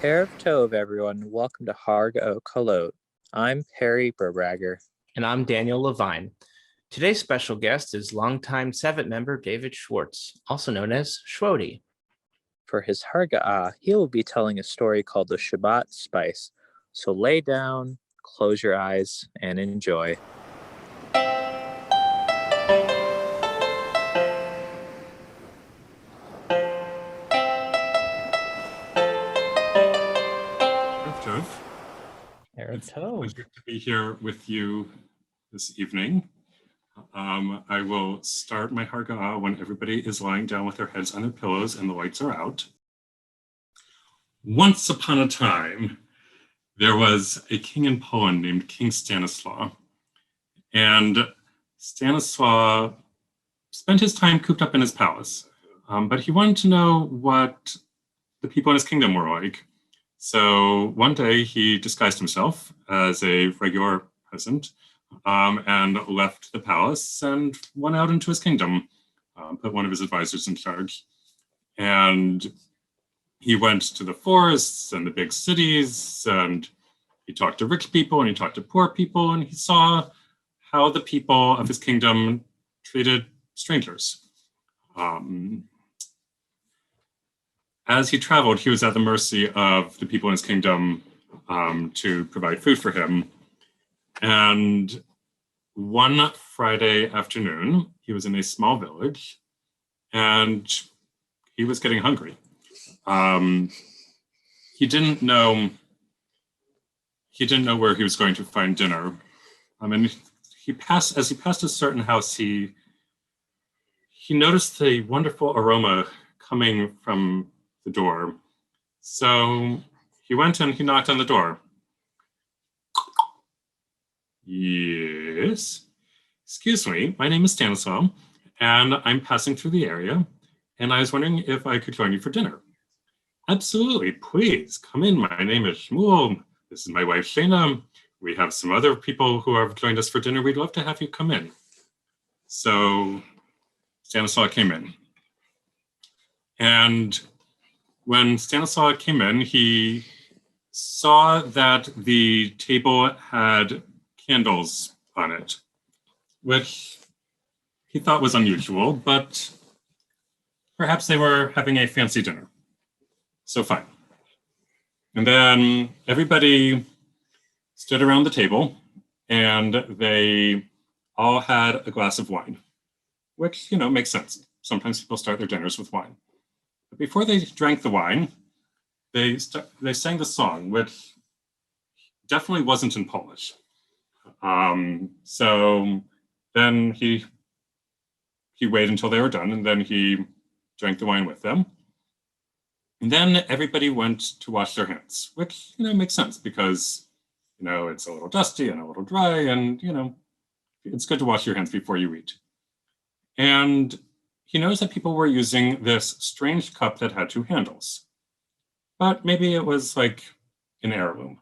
Erev Tov, everyone. Welcome to Harga'ot Kolot. I'm Perry Burbragger. And I'm Daniel Levine. Today's special guest is longtime tzevet member David Schwartz, also known as Schwoty. For his harga'ah, he will be telling a story called the Shabbat Spice. So lay down, close your eyes, and enjoy. It's a pleasure to be here with you this evening. I will start my harga'ah when everybody is lying down with their heads on their pillows and the lights are out. Once upon a time, there was a king in Poland named King Stanislaw. And Stanislaw spent his time cooped up in his palace, but he wanted to know what the people in his kingdom were like. So one day he disguised himself as a regular peasant and left the palace and went out into his kingdom, put one of his advisors in charge. And he went to the forests and the big cities, and he talked to rich people and he talked to poor people, and he saw how the people of his kingdom treated strangers. As he traveled, he was at the mercy of the people in his kingdom to provide food for him. And one Friday afternoon, he was in a small village and he was getting hungry. He didn't know where he was going to find dinner. And as he passed a certain house, he noticed a wonderful aroma coming from the door. So he went and he knocked on the door. Yes. Excuse me, my name is Stanislaw, and I'm passing through the area, and I was wondering if I could join you for dinner. Absolutely, please come in. My name is Shmuel. This is my wife Shana. We have some other people who have joined us for dinner. We'd love to have you come in. So Stanislaw came in. And when Stanislaw came in, he saw that the table had candles on it, which he thought was unusual, but perhaps they were having a fancy dinner. So fine. And then everybody stood around the table and they all had a glass of wine, which, makes sense. Sometimes people start their dinners with wine. But before they drank the wine, they sang the song, which definitely wasn't in Polish. So then he waited until they were done, and then he drank the wine with them. And then everybody went to wash their hands, which, makes sense because, it's a little dusty and a little dry, and, it's good to wash your hands before you eat. And he noticed that people were using this strange cup that had two handles, but maybe it was like an heirloom,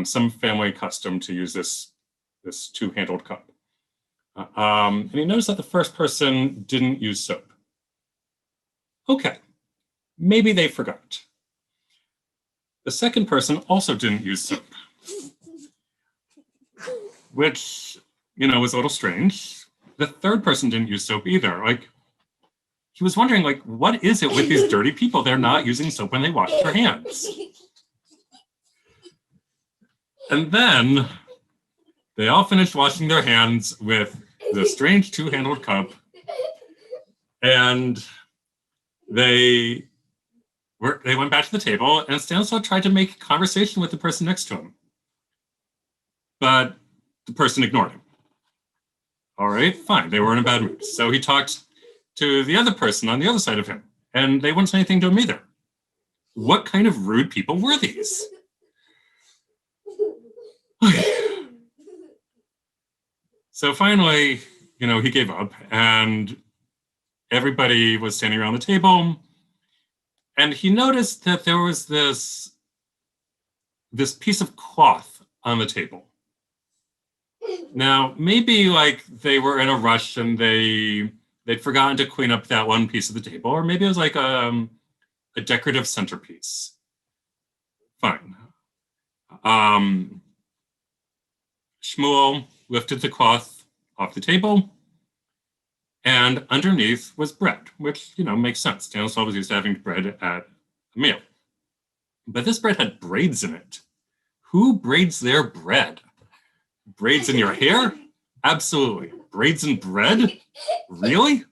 some family custom to use this two-handled cup. And he noticed that the first person didn't use soap. Okay, maybe they forgot. The second person also didn't use soap, which, was a little strange. The third person didn't use soap either. He was wondering, what is it with these dirty people? They're not using soap when they wash their hands. And then they all finished washing their hands with the strange two-handled cup. And they went back to the table, and Stanislaw tried to make conversation with the person next to him. But the person ignored him. All right, fine. They were in a bad mood. So he talked to the other person on the other side of him, and they wouldn't say anything to him either. What kind of rude people were these? So finally, he gave up, and everybody was standing around the table, and he noticed that there was this piece of cloth on the table. Now, maybe they were in a rush and they'd forgotten to clean up that one piece of the table, or maybe it was a decorative centerpiece. Fine. Shmuel lifted the cloth off the table, and underneath was bread, which, makes sense. Stanislaw was used to having bread at a meal. But this bread had braids in it. Who braids their bread? Braids in your hair? Absolutely. Braids in bread? Really?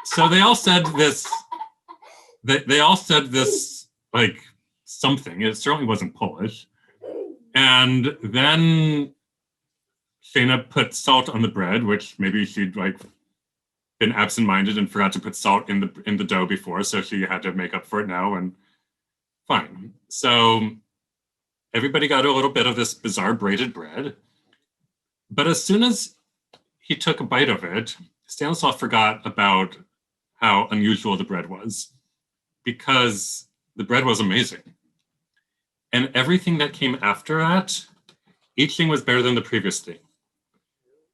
So they all said this, like, something. It certainly wasn't Polish. And then Shayna put salt on the bread, which maybe she'd been absent-minded and forgot to put salt in the dough before, so she had to make up for it now, and fine. So everybody got a little bit of this bizarre braided bread. But as soon as he took a bite of it, Stanislaw forgot about how unusual the bread was, because the bread was amazing. And everything that came after that, each thing was better than the previous thing.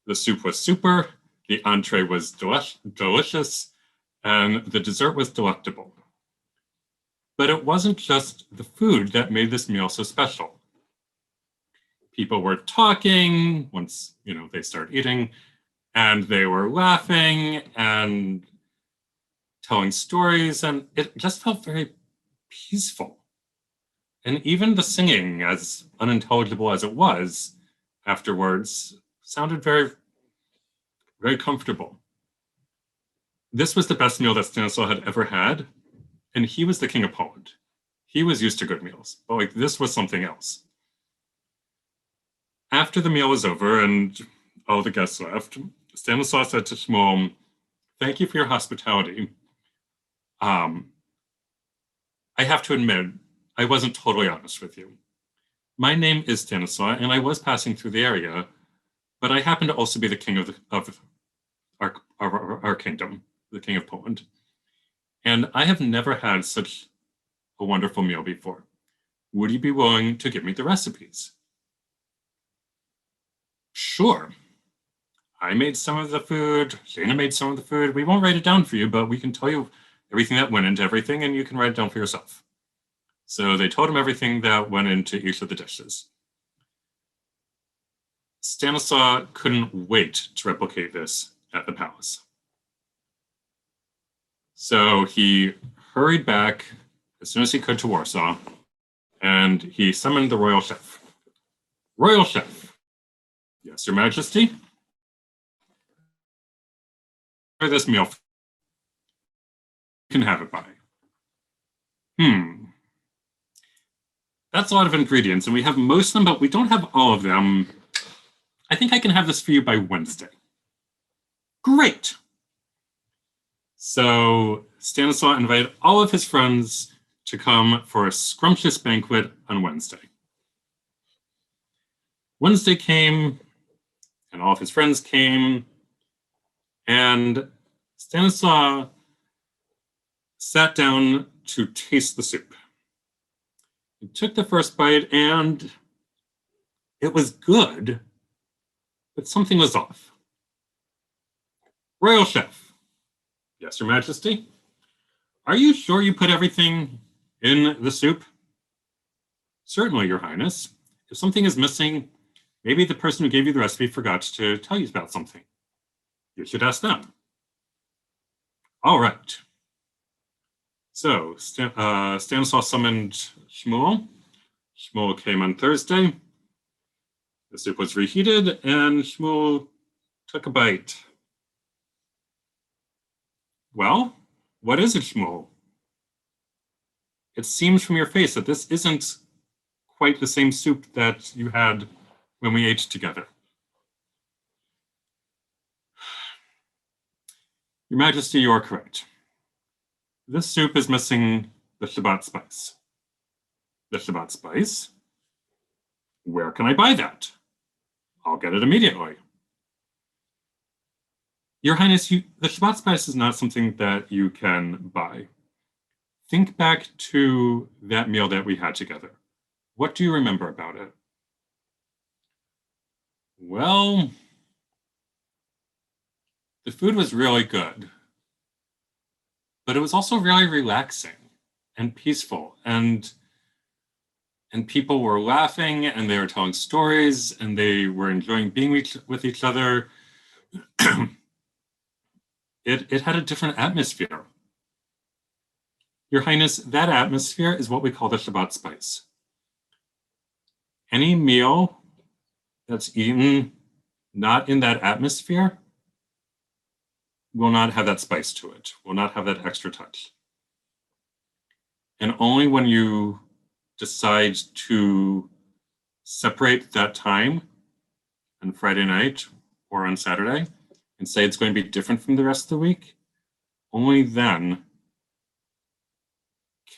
The soup was super, the entree was delicious, and the dessert was delectable. But it wasn't just the food that made this meal so special. People were talking once, they started eating, and they were laughing and telling stories, and it just felt very peaceful. And even the singing, as unintelligible as it was afterwards, sounded very, very comfortable. This was the best meal that Stanislaw had ever had, and he was the king of Poland. He was used to good meals, but this was something else. After the meal was over and all the guests left, Stanislaw said to Shmuel, "Thank you for your hospitality. I have to admit, I wasn't totally honest with you. My name is Stanislaw, and I was passing through the area, but I happen to also be the king of our kingdom, the king of Poland. And I have never had such a wonderful meal before. Would you be willing to give me the recipes?" "Sure. I made some of the food. Shayna made some of the food. We won't write it down for you, but we can tell you everything that went into everything, and you can write it down for yourself." So they told him everything that went into each of the dishes. Stanislaw couldn't wait to replicate this at the palace. So he hurried back as soon as he could to Warsaw, and he summoned the royal chef. "Royal chef." "Yes, Your Majesty?" "For this meal, you can have it by." That's a lot of ingredients, and we have most of them, but we don't have all of them. I think I can have this for you by Wednesday." "Great." So Stanislaw invited all of his friends to come for a scrumptious banquet on Wednesday. Wednesday came, and all of his friends came, and Stanislaw sat down to taste the soup. He took the first bite, and it was good, but something was off. "Royal chef." "Yes, Your Majesty?" "Are you sure you put everything in the soup?" "Certainly, Your Highness. If something is missing, maybe the person who gave you the recipe forgot to tell you about something. You should ask them." "All right." So Stanislaw summoned Shmuel. Shmuel came on Thursday. The soup was reheated, and Shmuel took a bite. "Well, what is it, Shmuel? It seems from your face that this isn't quite the same soup that you had when we ate together." "Your Majesty, you are correct. This soup is missing the Shabbat spice." "The Shabbat spice? Where can I buy that?" "I'll get it immediately." "Your Highness, the Shabbat spice is not something that you can buy. Think back to that meal that we had together. What do you remember about it?" "Well, the food was really good, but it was also really relaxing, and peaceful. And people were laughing and they were telling stories and they were enjoying being with each other. It had a different atmosphere. Your Highness, that atmosphere is what we call the Shabbat spice. Any meal that's eaten not in that atmosphere will not have that spice to it, will not have that extra touch. And only when you decide to separate that time on Friday night or on Saturday and say it's going to be different from the rest of the week, only then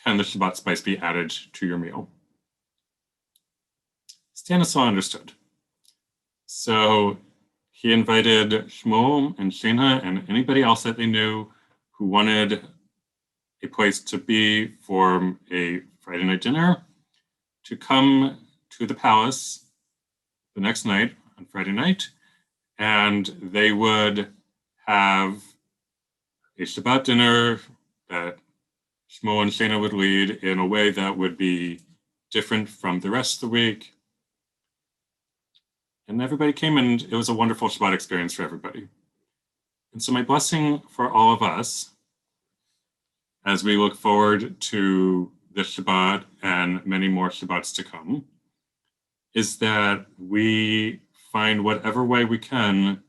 can the Shabbat spice be added to your meal. Stanislaw understood. So he invited Shmuel and Shana and anybody else that they knew who wanted a place to be for a Friday night dinner to come to the palace the next night on Friday night, and they would have a Shabbat dinner that Shmuel and Shana would lead in a way that would be different from the rest of the week. And everybody came, and it was a wonderful Shabbat experience for everybody. And so my blessing for all of us, as we look forward to this Shabbat and many more Shabbats to come, is that we find whatever way we can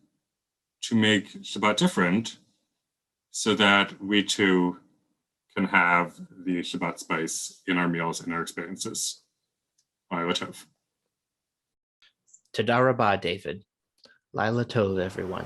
to make Shabbat different so that we too can have the Shabbat spice in our meals and our experiences. Laila Tov. Toda Rabah, David. Laila Tov, everyone.